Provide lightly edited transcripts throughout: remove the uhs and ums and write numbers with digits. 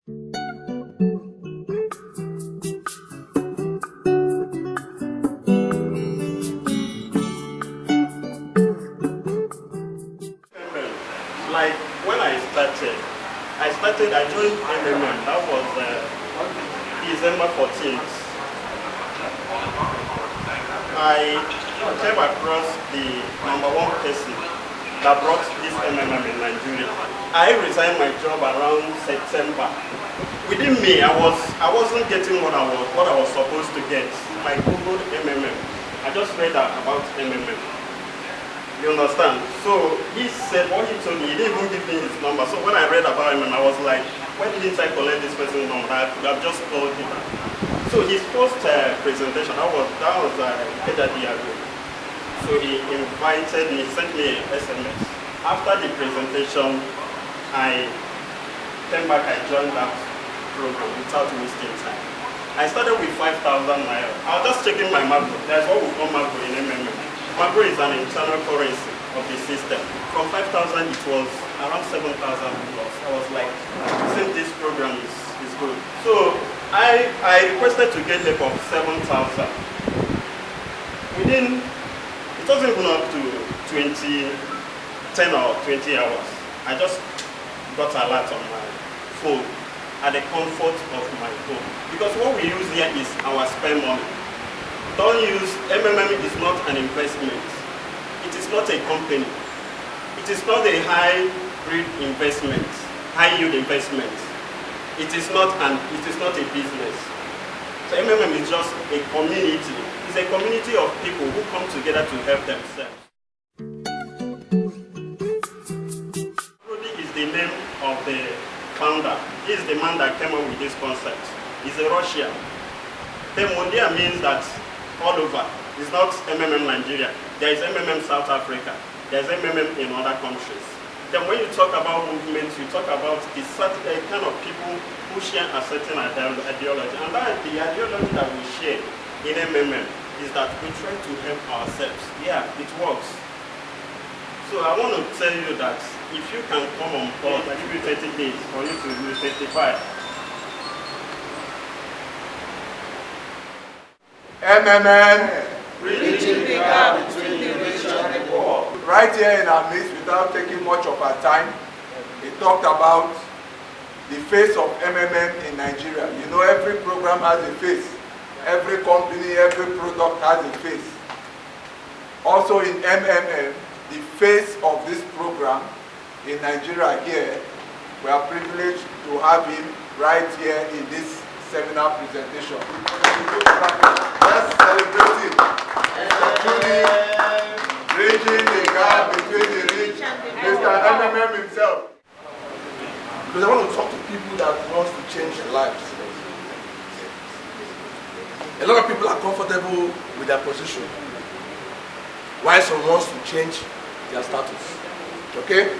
Like when I joined MMM, that was December 14th. I came across the #1 person that brought this MMM in Nigeria. I resigned my job around September. Within me, I wasn't getting what I was supposed to get. I googled MMM. I just read about MMM. You understand? So he said what he told me. He didn't even give me his number. So when I read about him, I was like, why didn't I collect this person's number? I could have just called him. So his first presentation, that was IKEJA. So he invited me, sent me an SMS. After the presentation, I came back. I joined that program without wasting time. I started with 5,000 naira. I was just checking my macro. That's what we call macro in MMM. Macro is an internal currency of the system. From 5,000, it was around 7,000 plus. I was like, since this program is good. So I requested to get help of 7,000. It wasn't even up to 10 or 20 hours. I just got a lot on my phone at the comfort of my home. Because what we use here is our spare money. Don't use, MMM is not an investment. It is not a company. It is not a high-yield investment. It is not a business. So MMM is just a community. It's a community of people who come together to help themselves. Rudy is the name of the founder. He is the man that came up with this concept. He's a Russian. The Mondia means that all over. It's not MMM Nigeria. There is MMM South Africa. There's MMM in other countries. Then when you talk about movements, you talk about the kind of people who share a certain ideology. And that the ideology that we share in MMM is that we try to help ourselves. Yeah, it works. So I want to tell you that if you can come on board, I give you 30 days for you to testify. MMM, bridging the gap between the rich and the poor. Right here in our midst, without taking much of our time, he talked about the face of MMM in Nigeria. You know, every program has a face. Every company, every product has a face. Also in MMM, the face of this program in Nigeria here, we are privileged to have him right here in this seminar presentation. Let's celebrate him. Bridging the gap between the rich, Mr. MMM himself. Because I want to talk to people that want to change their lives. A lot of people are comfortable with their position, while some wants to change their status. Okay?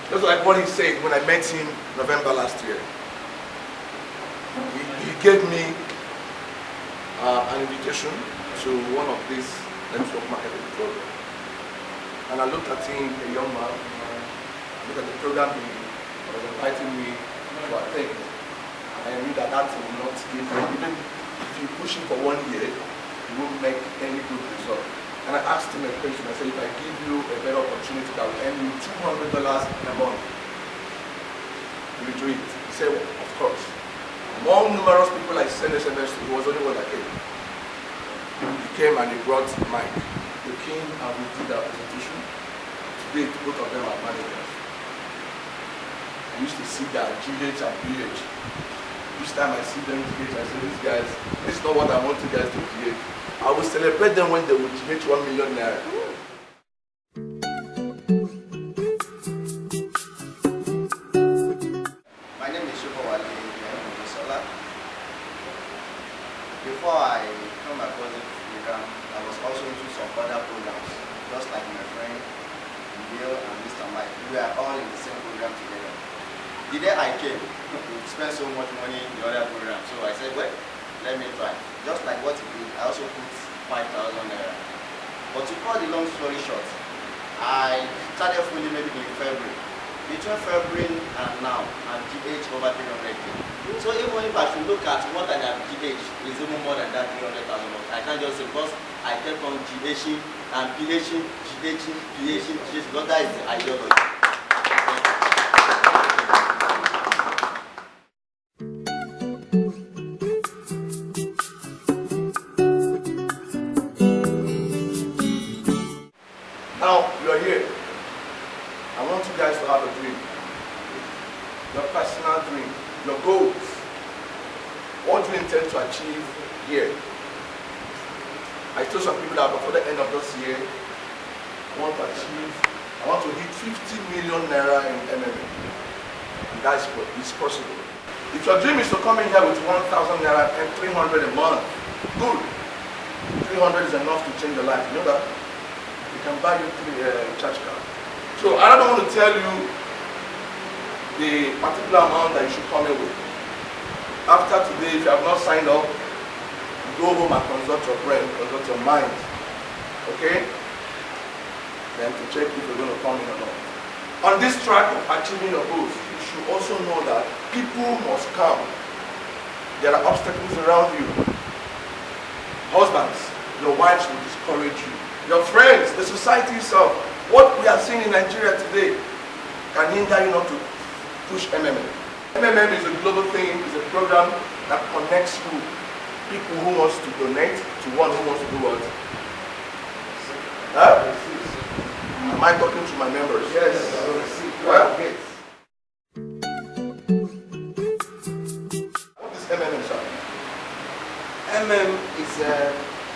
That's like what he said when I met him November last year. He gave me an invitation to one of these network marketing programs. And I looked at him, a young man, I looked at the program he was inviting me to attend. And I knew that will not give me, even if you push him for 1 year, you won't make any good result. And I asked him a question. I said, if I give you a better opportunity that will earn you $200 in a month, will you do it? He said, well, of course. Among numerous people I sent SMS to, he was the only one that came. He came and he brought Mike. They came and we did our presentation. Today, both of them are managers. I used to see that GH and PH. Each time I see them GH, I say, these guys, this is not what I want you guys to create. I will celebrate them when they will make 1 million naira. Before I come across this program, I was also into some other programs, just like my friend Bill and Mr. Mike. We are all in the same program together. The day I came, we spent so much money in the other program, so I said, well, let me try. Just like what he did, I also put 5,000 naira. But to cut the long story short, I started fully maybe in February. between February and now, I'm GH over 300K. So even if I should look at what I have GH is even more than that 300,000, I can't just say because I kept on GH and PH, GH, because that is the ideology. Now you are here. I want you guys to have a dream. Your personal dream, your goals. What do you intend to achieve here? I told some people that before the end of this year, I want to hit 50 million naira in MMA. And that's possible. If your dream is to come in here with 1,000 naira and 300 a month, good. 300 is enough to change your life. You know that? We can buy you 3 church card. So I don't want to tell you the particular amount that you should come in with. After today, if you have not signed up, go home and consult your brain, consult your mind. Okay? Then to check if you're going to come in or not. On this track of achieving your goals, you should also know that people must come. There are obstacles around you. Husbands, your wives will discourage you. Your friends, the society itself, what we are seeing in Nigeria today can hinder you not to push MMM. MMM is a global thing, it's a program that connects you, people who wants to donate to one who wants to do what? Huh? Am I talking to my members? Yes. What is MMM, sir? MM is a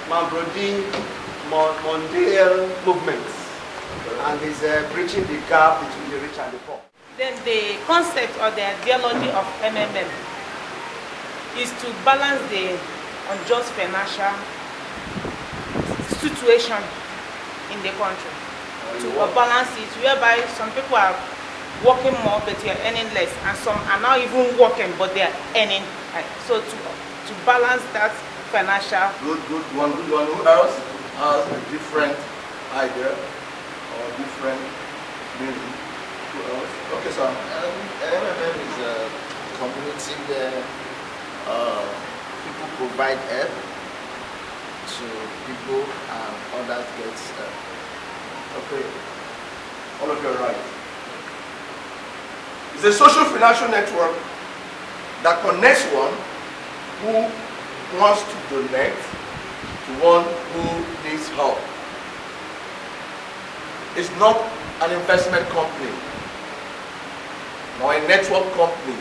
Mambrodi mondial movement, and is bridging the gap between the rich and the poor. Then the concept or the ideology of MMM is to balance the unjust financial situation in the country. To balance it, whereby some people are working more but they are earning less, and some are not even working but they are earning. So to balance that financial. Good one. Who else has a different idea or different meaning? Who else? Okay, sir. MMM is a community where people provide help to people and others get help. Okay. All of you are right. It's a social financial network that connects one who wants to donate to one who needs help. It's not an investment company nor a network company.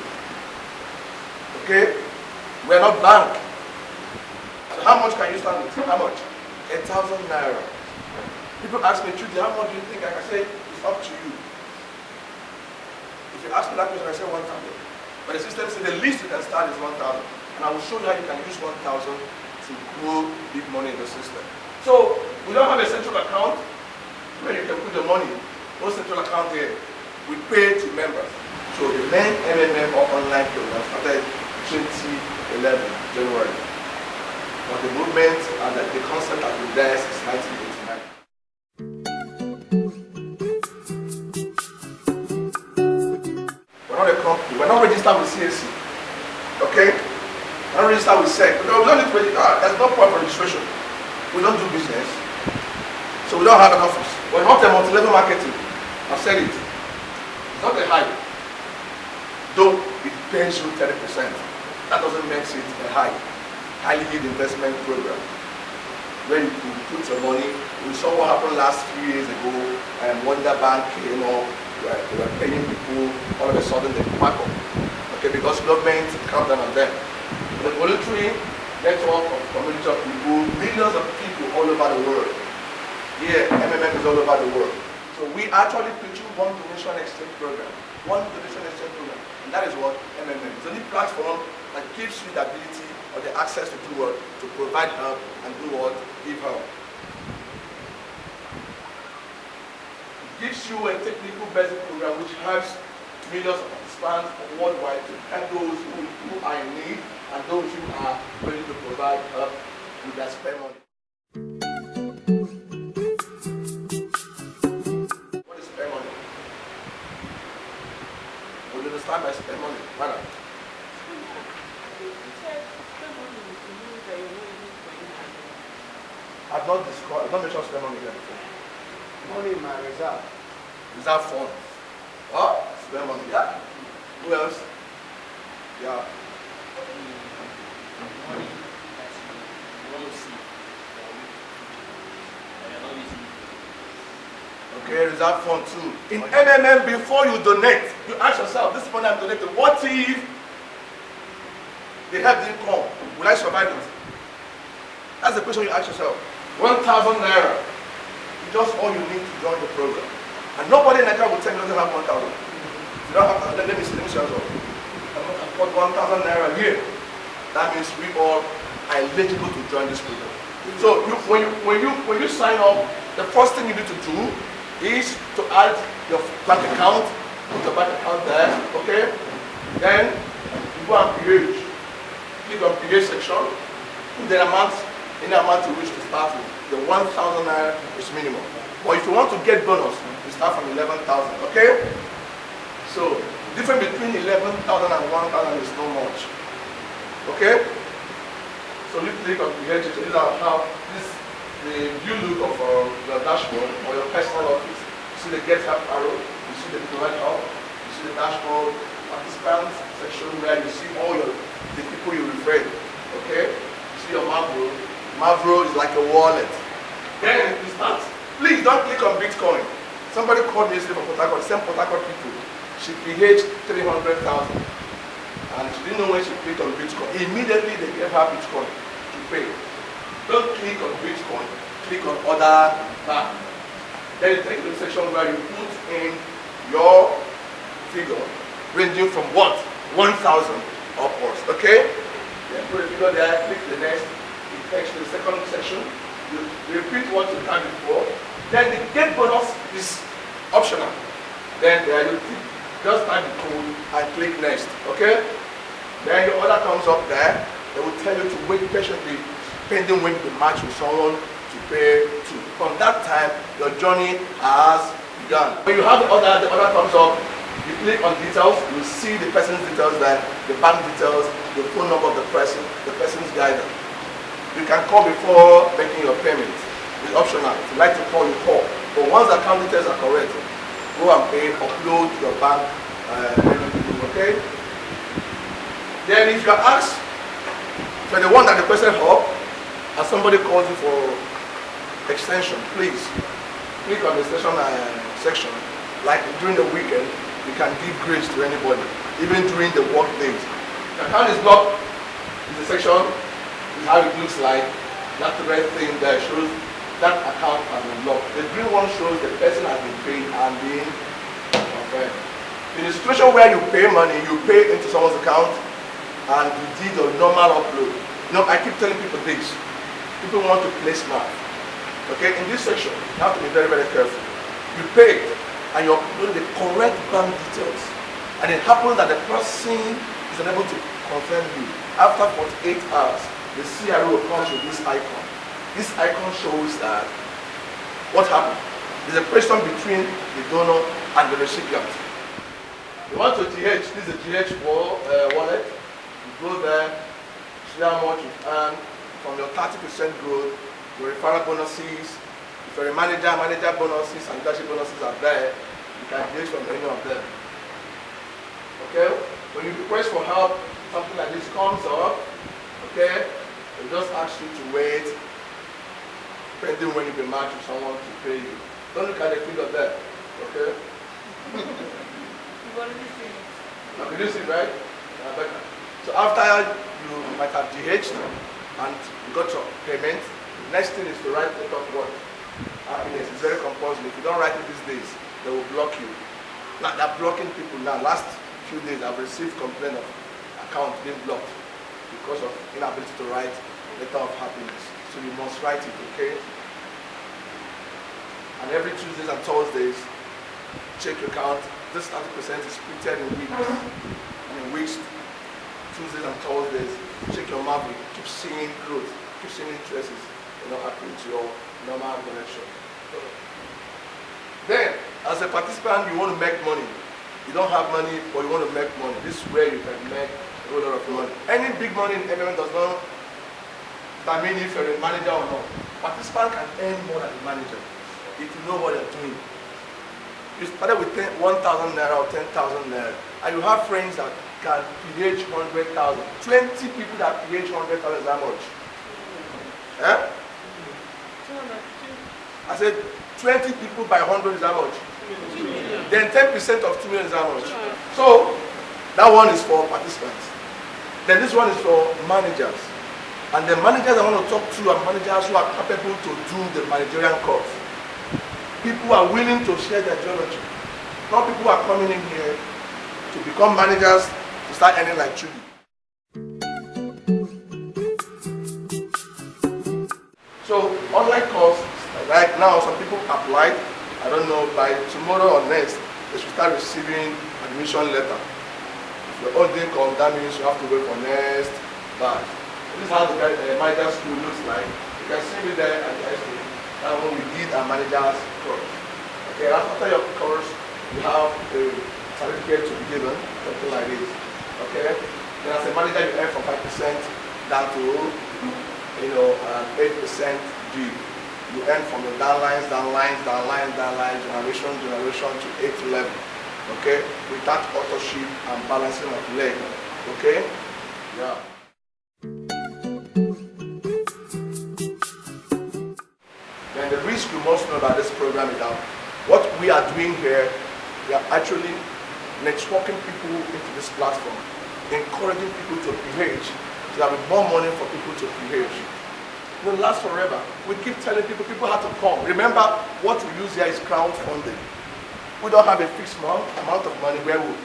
Okay? We are not bank. So how much can you start with? How much? 1,000 naira. People ask me, Trudy, how much do you think? I can say, it's up to you. If you ask me that question, I say 1,000. But the system says the least you can start is 1,000. And I will show you how you can use 1,000 to grow big money in the system. So we don't have a central account where you can put the money. No central account here. We pay to members. So the main MMM or online program started 2011, January. But the movement and the concept has been there since 1989. We're not a company. We're not registered with CAC. Okay? We're not registered with SEC. We don't need to register. There's no point for registration. We don't do business. So we don't have an office. We're not a multi-level marketing. I've said it. It's not a hype. Though it pays you 30%. That doesn't make it a highly yield investment program. Where you can put your money. We saw what happened last few years ago, and Wonder Bank came up, they were paying people, all of a sudden they pack up. Okay, because government cracked down on them. The voluntary network of community of people, millions of people all over the world. Yeah, MMM is all over the world. So we actually preaching one donation exchange program. One donation exchange program. And that is what MMM is. It's a new platform that gives you the ability or the access to do what? To provide help and do what? Give help. It gives you a technical basic program which helps millions of participants worldwide to help those who are in need and those who are ready to provide help with their spare money. What is spare money? start by spending money. Madam. I've not mentioned spend money here before. Money in my reserve. Reserve fund. Oh, spend money. Yeah. Who else? Yeah. Money that you want to see that you're not using. Okay, reserve fund too. In MMM, before you donate, you ask yourself, this money I'm donating, what if the help didn't come? Will I survive it? That's the question you ask yourself. 1,000 naira is just all you need to join the program. And nobody in Nigeria will tell you doesn't have 1,000. You don't have, let me see yourself. I've got 1,000 naira here. That means we all are eligible to join this program. So when you sign up, the first thing you need to do is to add your bank account, put your bank account there, okay? Then you go and PH. Click on PH section, put the amount, any amount you wish to start with. The 1,000 naira is minimum. But if you want to get bonus, you start from 11,000, okay? So, difference between 11,000 and 1,000 is not much. Okay? So you click on PH, these are how the view look of your dashboard or your personal office. You see the get help arrow, you see the provide help, you see the dashboard, participants section where you see all the people you refer. Okay? You see your Mavro. Mavro is like a wallet. Then you start. Please don't click on Bitcoin. Somebody called me yesterday from Port Harcourt, same Port Harcourt people. She PH 300,000. And she didn't know when she clicked on Bitcoin. Immediately they gave her Bitcoin to pay. Don't click on Bitcoin, click on other bank. Then you take the section where you put in your figure ranging from what? 1,000 upwards. Okay? Then put the figure there, click the next, it takes to the second section, you repeat what you done before. Then the get bonus is optional. Then there you just type the code and click next. Okay? Then your order comes up there, they will tell you to wait patiently pending when you match with someone to pay to. From that time, your journey has begun. When you have the order comes up, you click on details, you see the person's details there, the bank details, the phone number of the person's guidance. You can call before making your payment. It's optional. If you like to call, you call. But once the account details are correct, go and pay, upload your bank, okay? Then if you are asked, if you're the one that the person help, and somebody calls you for extension, please click on the extension section. Like during the weekend, you can give grace to anybody, even during the work days. The account is blocked. In the section is how it looks like. That red thing there shows that account has been blocked. The green one shows the person has been paid and being confirmed. In the situation where you pay money, you pay into someone's account and you did your normal upload. You know, I keep telling people this. People want to play smart. Okay, in this section, you have to be very, very careful. You pay and you're uploading the correct bank details. And it happens that the person is unable to confirm you. After 48 hours, the CRO comes with this icon. This icon shows that what happened. There's a question between the donor and the recipient. You want to GH, this is a GH wallet. You go there, see how much you earn. From your 30% growth, your referral bonuses, if you're a manager bonuses and leadership bonuses are there, you can GH from any of them. Okay? When you request for help, something like this comes up, okay? It just asks you to wait, pending when you be matched with someone to pay you. Don't look at the figure there, okay? You've already seen it. Now, did you see it, right? So after you might have GH'd and you got your payment, the next thing is to write the top what? Happiness. It's very compulsory. If you don't write it these days, they will block you. Now they're blocking people now. Last few days I've received complaint of account being blocked because of inability to write letter of happiness. So you must write it, okay? And every Tuesdays and Thursdays, check your account. This 30% is split in weeks. And in weeks, Tuesdays and Thursdays, check your market, keep seeing growth, keep seeing interests, happening to your normal connection. Then, as a participant, you want to make money. You don't have money, but you want to make money. This is where you can make a whole lot of money. Any big money in MMM does not determine if you're a manager or not. Participants can earn more than the manager if you know what they're doing. You started with 1,000 naira or 10,000 naira, and you have friends that can PH 100,000. 20 people that PH 100,000 is how much? Eh? I said 20 people by 100 is how much? Then 10% of 2 million is how much? So that one is for participants. Then this one is for managers. And the managers I want to talk to are managers who are capable to do the managerial course. People who are willing to share their geology. Not people who are coming in here to become managers to start earning like children. So online course, right now some people applied. I don't know, by tomorrow or next, they should start receiving admission letter. If your own day comes, that means you have to wait for next batch. This is how the manager school looks like. You can see me there at the estate. That's when we did a manager's course. Okay, after your course, you have a certificate to be given, something like this. Okay? Then as a manager, you earn from 5% down to 8% G. You earn from the downlines, generation to 8th level. Okay? Without authorship and balancing of leg. Okay? Yeah. Then the risk you must know about this program is that what we are doing here, we are actually networking people into this platform, encouraging people to PH, so there will be more money for people to PH. It will last forever. We keep telling people have to come. Remember, what we use here is crowdfunding. We don't have a fixed amount of money where we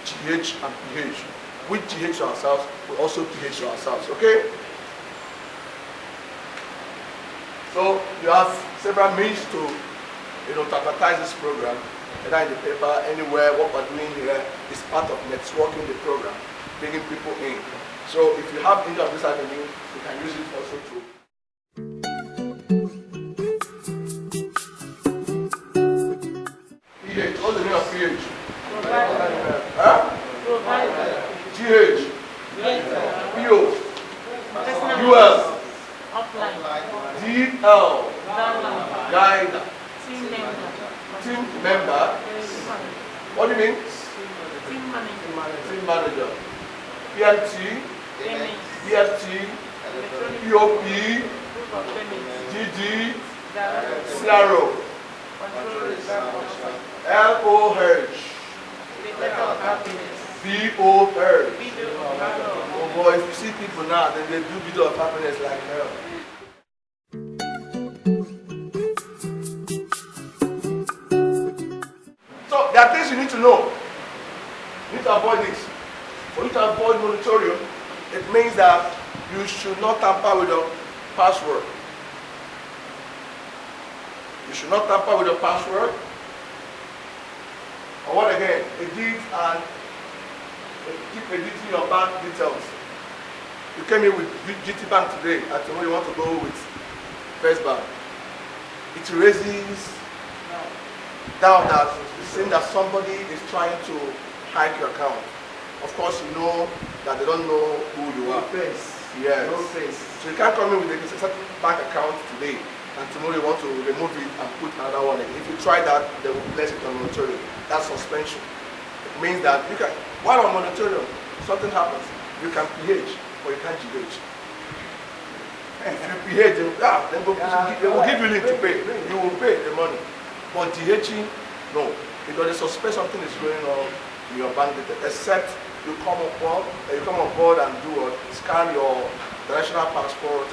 GH and PH. We GH ourselves, we also PH ourselves, okay? So you have several means to advertise this program, either in the paper, anywhere. What we're doing here is part of networking the program, bringing people in. So if you have any of this avenue, you can use it also too. PH, what's the name of PH? Provider. Huh? Provider. GH. PO. UL. Upline. DL. Downline. Guide. Team member. Team member. What do you mean? Team manager. Team manager. PMT. Payment. PFT. Electronic POP. proof of payment. GD. Direct CRO. control result. LOH. Letter of happiness. BOH. Video of valor. Oh boy, if you see people now, then they do video of happiness like hell. So there are things you need to know. You need to avoid this. For you to avoid moratorium, it means that you should not tamper with your password. You should not tamper with your password. Or what again? Edit and keep editing your bank details. You came in with GT Bank today, and tomorrow you want to go with First Bank. It raises doubt that it's saying that somebody is trying to hack your account. Of course, you know that they don't know who you are. Face. Yes. No face. So you can't come in with a certain bank account today, and tomorrow you want to remove it and put another one in. If you try that, they will place it on moratorium. That's suspension. It means that you can, while on moratorium, something happens. You can PH, but you can't GH. If you PH, they will give you link to pay. You will pay the money. But GHing, no. Because they suspect something is going on in your bank detail, except you come on board and do what? Scan your international passport,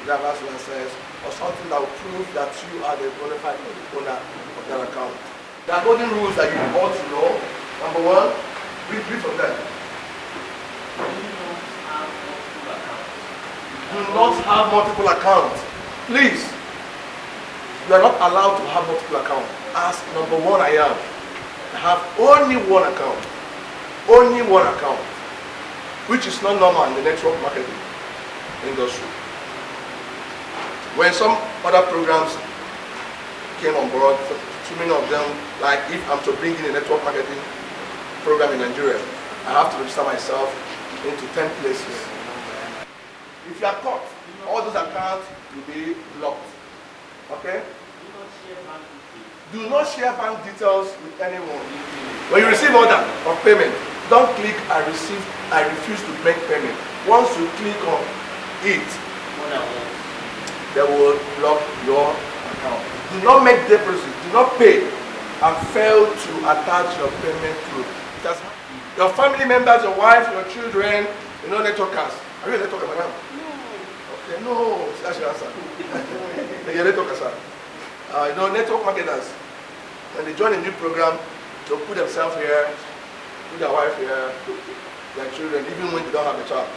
driver's license, or something that will prove that you are the bona fide owner of that account. There are golden rules that you ought to know. Number one, read from them. Do not have multiple accounts. Please, you are not allowed to have multiple accounts. As number one I am, I have only one account. Only one account, which is not normal in the network marketing industry. When some other programs came on board, too many of them, like if I'm to bring in a network marketing program in Nigeria, I have to register myself into 10 places. If you are caught, all those accounts will be blocked. Okay? Do not share bank details with anyone. When you receive order of payment, don't click I refuse to make payment. Once you click on it, they will block your account. Do not make deposits, do not pay and fail to attach your payment proof. Your family members, your wife, your children, networkers. Are you a networker, madam? No. Okay, no. That's your answer. You're a networker, sir. Network marketers, when they join a new program, they'll put themselves here, put their wife here, their children, even when they don't have a child.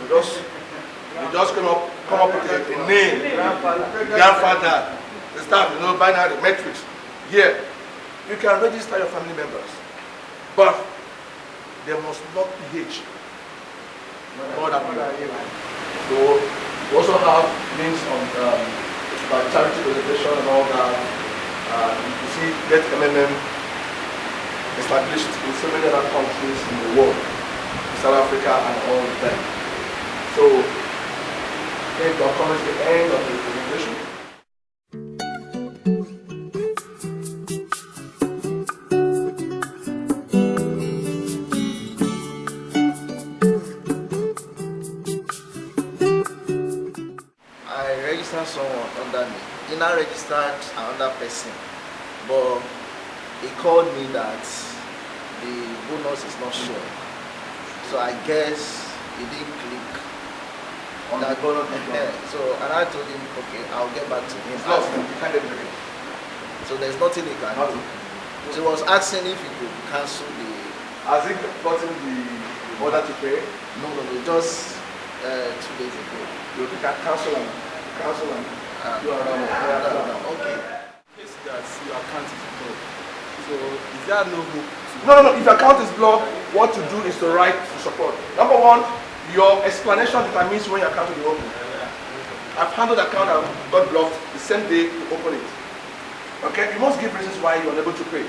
They just come up with a name, grandfather, the staff, binary, metrics. Here, you can register your family members, but they must not PH more than you. So we also have links on charity presentation and all that. You see, Get MMM established in so many other countries in the world, South Africa and all of them. So, I think we're coming to the end of the presentation. Someone under me. He now registered another person, but he called me that the bonus is not showing. So I guess he didn't click on that bonus. So and I told him, okay, I'll get back to him. So there's nothing he can do. So he was asking if he could cancel the. Has he gotten the order to pay? No, just 2 days ago. You can cancel him. You are okay. Yes, that your account is blocked. So is there no hope? No. If your account is blocked, what to do is to write to support. Number one, your explanation determines when your account will be open. I've handled the account that got blocked the same day to open it. Okay, you must give reasons why you're unable to pay.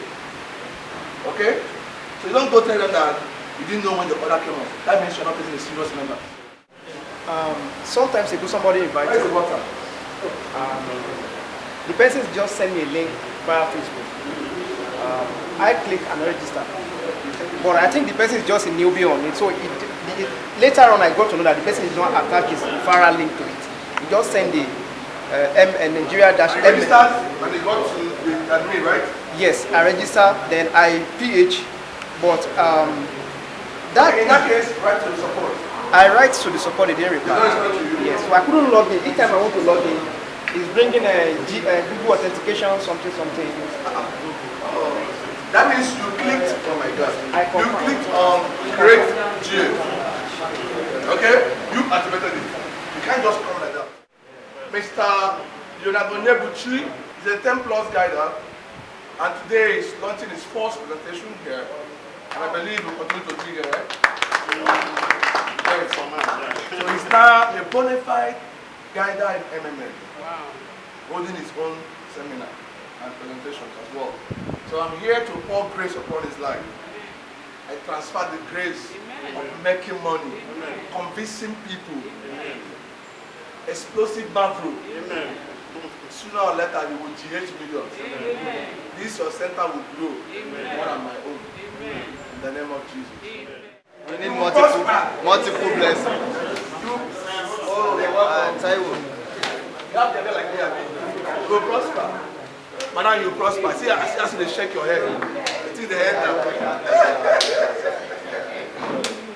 Okay? So you don't go tell them that you didn't know when the order came off. That means you're not getting a serious number. Sometimes somebody invites you. The person just send me a link via Facebook. I click and register. But I think the person is just a newbie on it. So later on I got to know that the person is not attached his referral link to it. He just send the Nigeria dash. You registered when they got to the admin, right? Yes, I register, then I PH, but in that case, write to the support. I write to the support, they didn't reply. Yes, so I couldn't log in. Each time I want to log in, it's bringing a Google authentication, something. That means you clicked, oh my God, you clicked on create jail. Okay? You activated it. You can't just come like that. Mr. Leonardo Nebuchi is a 10+ guider, and today is launching his first presentation here. And I believe we'll continue to be here, right? So he's now a bona fide guider in MMM, holding his own seminar and presentations as well. So I'm here to pour grace upon his life. I transfer the grace of making money, convincing people, explosive macro. Sooner or later you will GH millions. This your center will grow more than my own. In the name of Jesus. We need multiple blessings. Taiwo. You have to be like me. You will prosper. Madam, you prosper. See, I see they shake your head. You see the head down.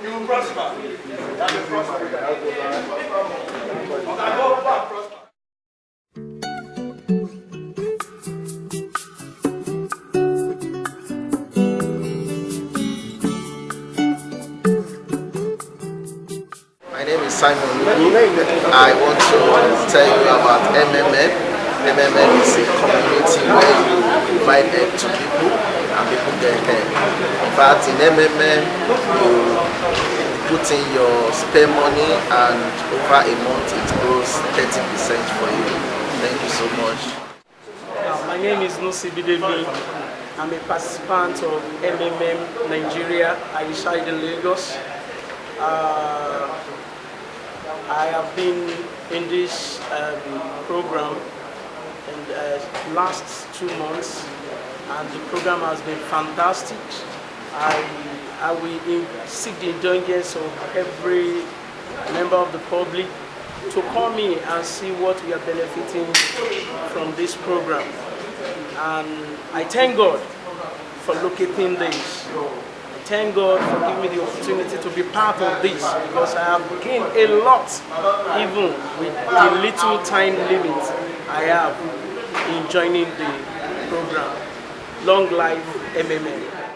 You will prosper. You have to prosper. Okay, go and prosper. Simon, I want to tell you about MMM. MMM is a community where you provide help to people and people get help. In fact, in MMM, you put in your spare money and over a month it grows 30% for you. Thank you so much. My name is Nusi Bidevil. I'm a participant of MMM Nigeria. I reside in Lagos. I have been in this program in the last 2 months, and the program has been fantastic. I will seek the indulgence of every member of the public to come in and see what we are benefiting from this program. And I thank God for locating this. I thank God for giving me the opportunity to be part of this, because I have gained a lot, even with the little time limit I have in joining the program. Long life MMM.